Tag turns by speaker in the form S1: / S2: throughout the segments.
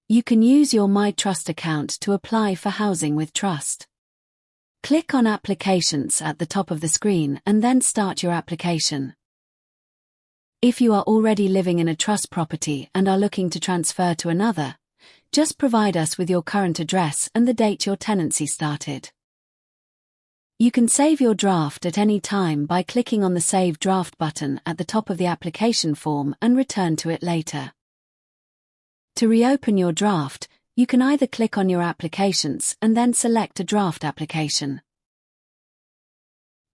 S1: You can use your MyTrust account to apply for housing with trust. Click on Applications at the top of the screen and then start your application. If you are already living in a trust property and are looking to transfer to another, just provide us with your current address and the date your tenancy started. You can save your draft at any time by clicking on the Save Draft button at the top of the application form and return to it later. To reopen your draft, you can either click on your applications and then select a draft application,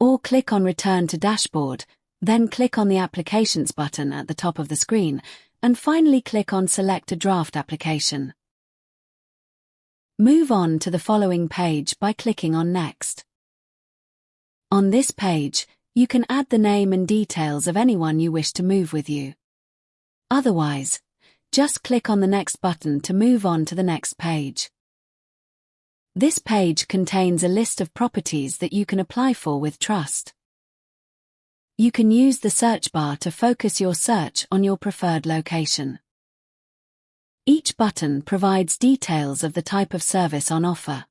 S1: or click on Return to Dashboard, then click on the Applications button at the top of the screen, and finally click on Select a Draft Application. Move on to the following page by clicking on Next. On this page, you can add the name and details of anyone you wish to move with you. Otherwise, just click on the Next button to move on to the next page. This page contains a list of properties that you can apply for with trust. You can use the search bar to focus your search on your preferred location. Each button provides details of the type of service on offer.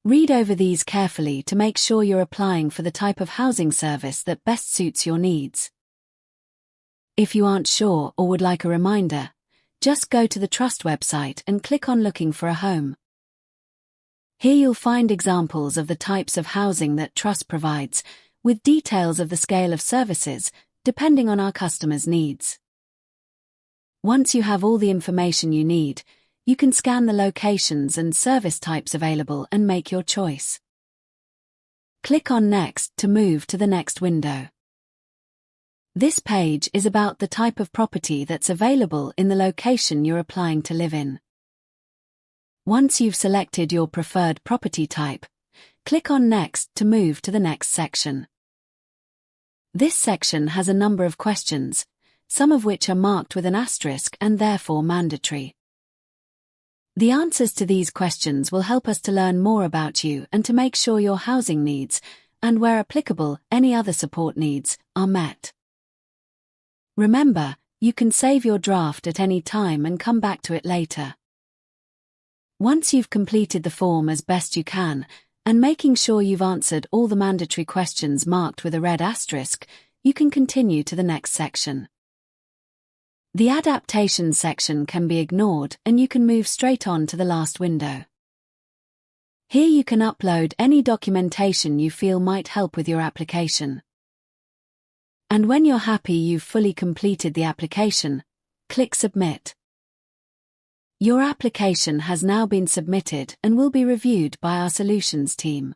S1: Read over these carefully to make sure you're applying for the type of housing service that best suits your needs. If you aren't sure or would like a reminder, just go to the Trust website and click on Looking for a Home. Here you'll find examples of the types of housing that Trust provides, with details of the scale of services, depending on our customers' needs. Once you have all the information you need, you can scan the locations and service types available and make your choice. Click on Next to move to the next window. This page is about the type of property that's available in the location you're applying to live in. Once you've selected your preferred property type, click on Next to move to the next section. This section has a number of questions, some of which are marked with an asterisk and therefore mandatory. The answers to these questions will help us to learn more about you and to make sure your housing needs, and where applicable, any other support needs, are met. Remember, you can save your draft at any time and come back to it later. Once you've completed the form as best you can, and making sure you've answered all the mandatory questions marked with a red asterisk, you can continue to the next section. The adaptation section can be ignored and you can move straight on to the last window. Here you can upload any documentation you feel might help with your application. And when you're happy you've fully completed the application, click Submit. Your application has now been submitted and will be reviewed by our solutions team.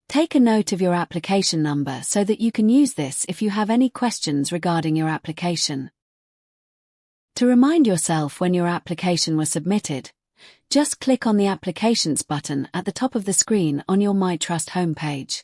S1: Take a note of your application number so that you can use this if you have any questions regarding your application. To remind yourself when your application was submitted, just click on the Applications button at the top of the screen on your MyTrust homepage.